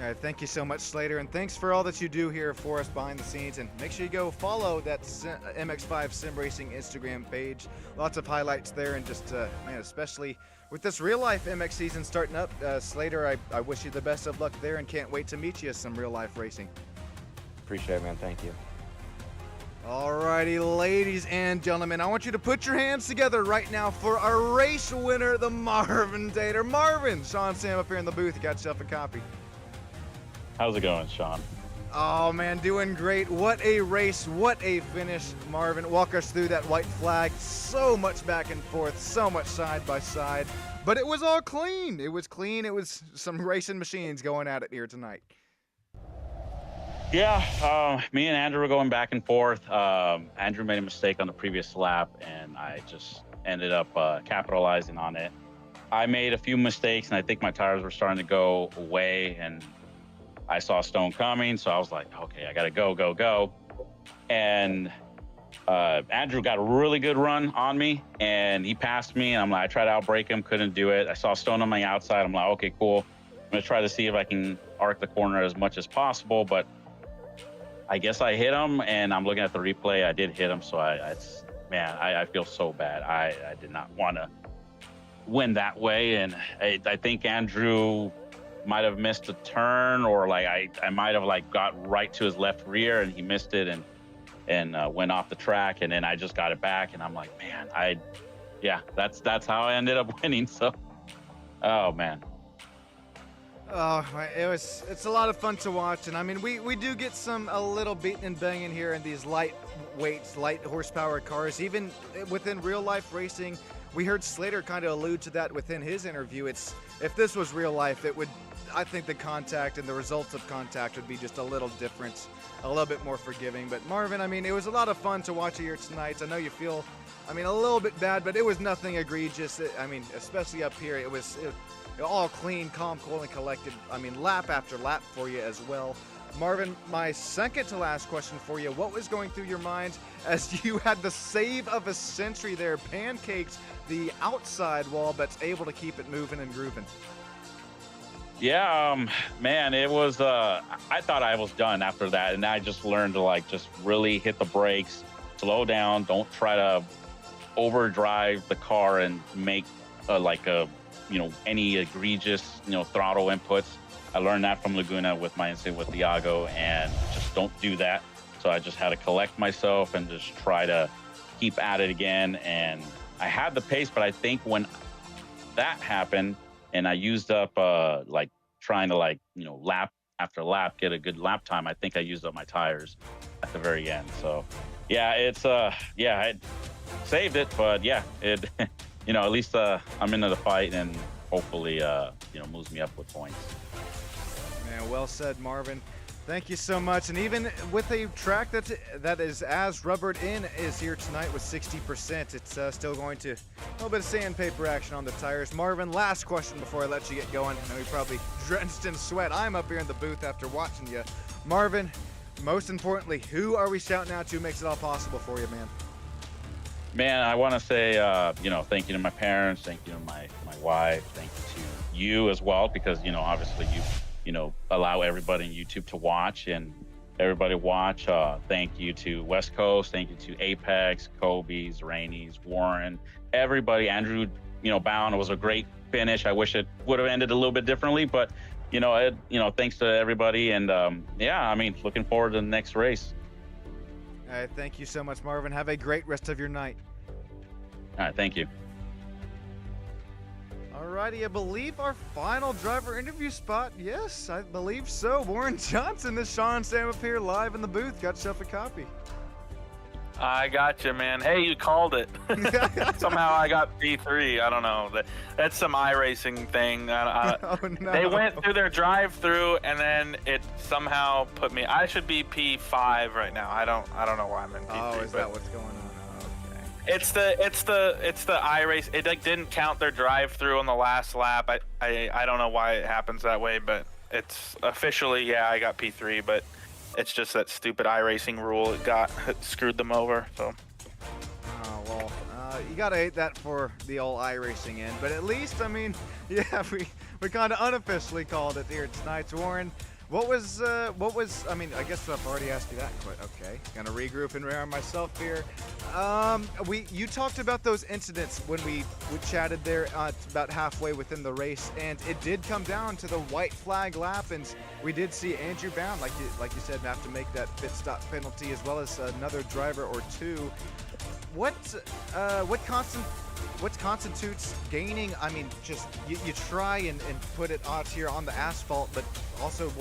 All right, thank you so much, Slater, and thanks for all that you do here for us behind the scenes. And make sure you go follow that MX5 Sim Racing Instagram page. Lots of highlights there, and just man, especially with this real life MX season starting up, Slater, I wish you the best of luck there, and can't wait to meet you at some real life racing. Appreciate it, man. Thank you. Alrighty, ladies and gentlemen, I want you to put your hands together right now for our race winner, the Marvin Dater. Marvin, Sean Sam up here in the booth. You got yourself a copy. How's it going, Sean? Oh man, doing great. What a race, what a finish. Marvin, walk us through that white flag. So much back and forth, so much side by side, but it was all clean. It was clean. It was some racing machines going at it here tonight. Yeah, me and Andrew were going back and forth. Andrew made a mistake on the previous lap, and I just ended up capitalizing on it. I made a few mistakes, and I think my tires were starting to go away, and I saw Stone coming, so I was like, okay, I gotta go. And Andrew got a really good run on me, and he passed me, and I'm like, I tried to outbrake him, couldn't do it. I saw Stone on my outside. I'm like, okay, cool. I'm gonna try to see if I can arc the corner as much as possible, but I guess I hit him, and I'm looking at the replay. I did hit him, so I feel so bad. I did not want to win that way, and I think Andrew might have missed a turn, or like I might have like got right to his left rear, and he missed it and went off the track, and then I just got it back, and I'm like, man, that's how I ended up winning. So, oh man. Oh, it's a lot of fun to watch, and I mean we do get a little beating and banging here in these light horsepower cars. Even within real life racing, we heard Slater kind of allude to that within his interview. If this was real life, I think the contact and the results of contact would be just a little different, a little bit more forgiving. But Marvin, I mean, it was a lot of fun to watch here tonight. I know you feel, a little bit bad, but it was nothing egregious. Especially up here, it was all clean, calm, cool, and collected. Lap after lap for you as well. Marvin, my second to last question for you. What was going through your mind as you had the save of a century there, pancaked the outside wall, but able to keep it moving and grooving? Yeah, man, it was, I thought I was done after that, and I just learned to just really hit the brakes, slow down, don't try to overdrive the car and make any egregious, throttle inputs. I learned that from Laguna with my incident with Iago, and just don't do that. So I just had to collect myself and just try to keep at it again. And I had the pace, but I think when that happened, and I used up like trying to lap after lap get a good lap time. I think I used up my tires at the very end. So yeah, it's I saved it, but yeah, it at least I'm into the fight, and hopefully moves me up with points. Man, well said, Marvin. Thank you so much. And even with a track that is as rubbered in is here tonight with 60%, it's still going to a little bit of sandpaper action on the tires. Marvin, last question before I let you get going. I know you're probably drenched in sweat. I'm up here in the booth after watching you. Marvin, most importantly, who are we shouting out to makes it all possible for you, man? Man, I want to say, thank you to my parents, thank you to my wife, thank you to you as well, because, obviously you allow everybody on YouTube to watch, and everybody watch. Thank you to West Coast, thank you to Apex, Kobe's, Rainey's, Warren, everybody. Andrew, bound, it was a great finish. I wish it would have ended a little bit differently, but thanks to everybody, and looking forward to the next race. All right, thank you so much, Marvin. Have a great rest of your night. All right, thank you. Alrighty, I believe our final driver interview spot. Yes, I believe so. Warren Johnson, this Sean Sam up here live in the booth. Got yourself a copy. I got you, man. Hey, you called it. Somehow I got P3. I don't know. That's some iRacing thing. Oh, no. They went through their drive-through, and then it somehow put me. I should be P5 right now. I don't know why I'm in P3. Oh, is that what's going on? It's the iRace. It didn't count their drive-through on the last lap. I don't know why it happens that way, but it's officially, I got P3, but it's just that stupid iRacing rule. It screwed them over. So. Oh well, you gotta hate that for the old iRacing end, but at least we kind of unofficially called it here tonight. Warren, what was I guess I've already asked you that. Okay, gonna regroup and rearm myself here. You talked about those incidents when we chatted there about halfway within the race, and it did come down to the white flag lap, and we did see Andrew Bound, like you said, have to make that pit stop penalty, as well as another driver or two. What constitutes gaining? I mean, just you try and put it out here on the asphalt, but also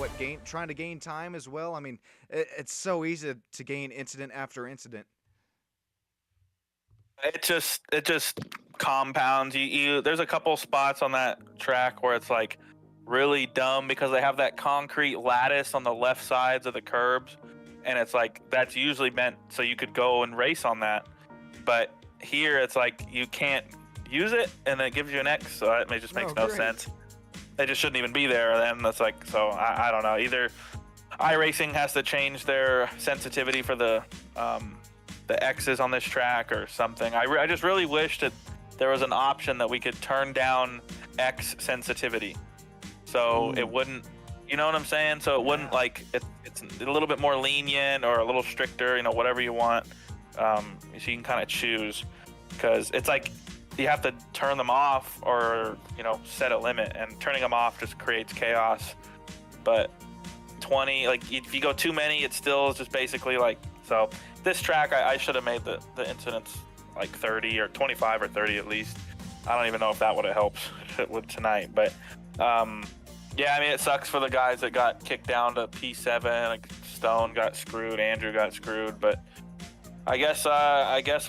trying to gain time as well. I mean, it's so easy to gain incident after incident. It just compounds. There's a couple spots on that track where it's like really dumb because they have that concrete lattice on the left sides of the curbs, and it's like that's usually meant so you could go and race on that, but here it's like you can't use it, and it gives you an X, so it just makes no sense. They just shouldn't even be there. Then that's like, so I don't know. Either iRacing has to change their sensitivity for the X's on this track or something. I just really wish that there was an option that we could turn down X sensitivity, so it wouldn't. You know what I'm saying? So it wouldn't it's a little bit more lenient or a little stricter. Whatever you want. So you can kind of choose, because it's like you have to turn them off or set a limit, and turning them off just creates chaos. But 20, if you go too many, it still is just basically so. This track, I should have made the incidents 30 or 25 or 30 at least. I don't even know if that would have helped with tonight, but it sucks for the guys that got kicked down to P7. Stone got screwed, Andrew got screwed, but I guess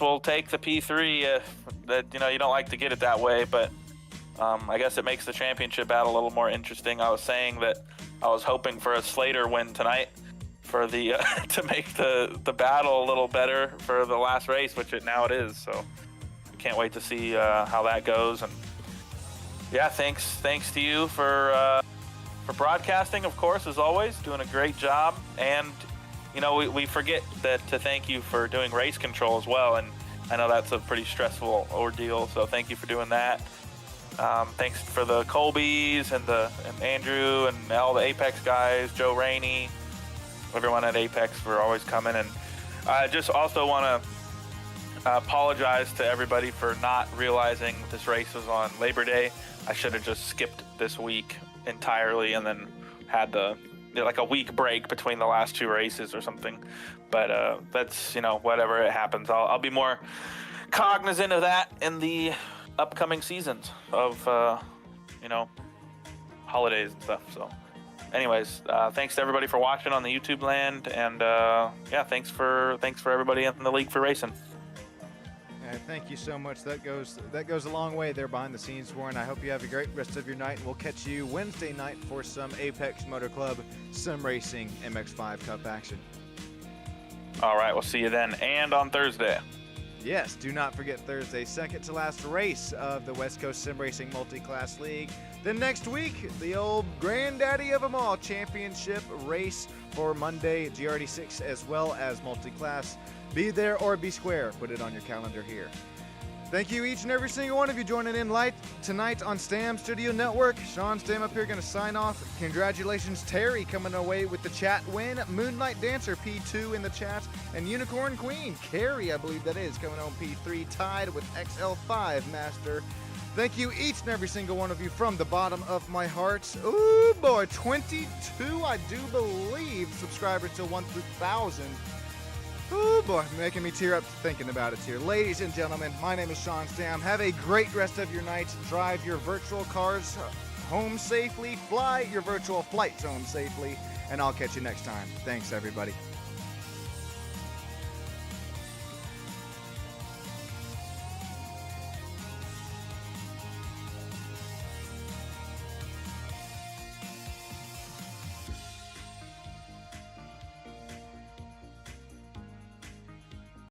we'll take the P3. That you don't like to get it that way, but I guess it makes the championship battle a little more interesting. I was saying that I was hoping for a Slater win tonight for the to make the battle a little better for the last race, which now it is. So we can't wait to see how that goes. And thanks to you for broadcasting, of course, as always, doing a great job. And we forget to thank you for doing race control as well, and I know that's a pretty stressful ordeal, so thank you for doing that. Thanks for the Colbys and Andrew and all the Apex guys, Joe Rainey, everyone at Apex for always coming. And I just also want to apologize to everybody for not realizing this race was on Labor Day. I should have just skipped this week entirely and then had a week break between the last two races or something. But that's, whatever, it happens. I'll be more cognizant of that in the upcoming seasons of, you know, holidays and stuff. So anyways, thanks to everybody for watching on the YouTube land. And yeah, thanks for everybody in the league for racing. Thank you so much. That goes a long way there behind the scenes, Warren. I hope you have a great rest of your night. We'll catch you Wednesday night for some Apex Motor Club Sim Racing MX5 Cup action. All right, we'll see you then, and on Thursday. Yes, do not forget Thursday, second to last race of the West Coast Sim Racing Multi-Class League. Then next week, the old granddaddy of them all championship race for Monday, GR86 as well as Multi-Class. Be there or be square. Put it on your calendar here. Thank you each and every single one of you joining in light tonight on Stam Studio Network. Sean Stam up here going to sign off. Congratulations, Terry, coming away with the chat win. Moonlight Dancer, P2 in the chat. And Unicorn Queen, Carrie, I believe that is, coming home P3, tied with XL5 Master. Thank you each and every single one of you from the bottom of my heart. Ooh, boy, 22, I do believe, subscribers to 1,000. Oh boy, making me tear up thinking about it here. Ladies and gentlemen, my name is Sean Stam. Have a great rest of your night. Drive your virtual cars home safely. Fly your virtual flights home safely. And I'll catch you next time. Thanks, everybody.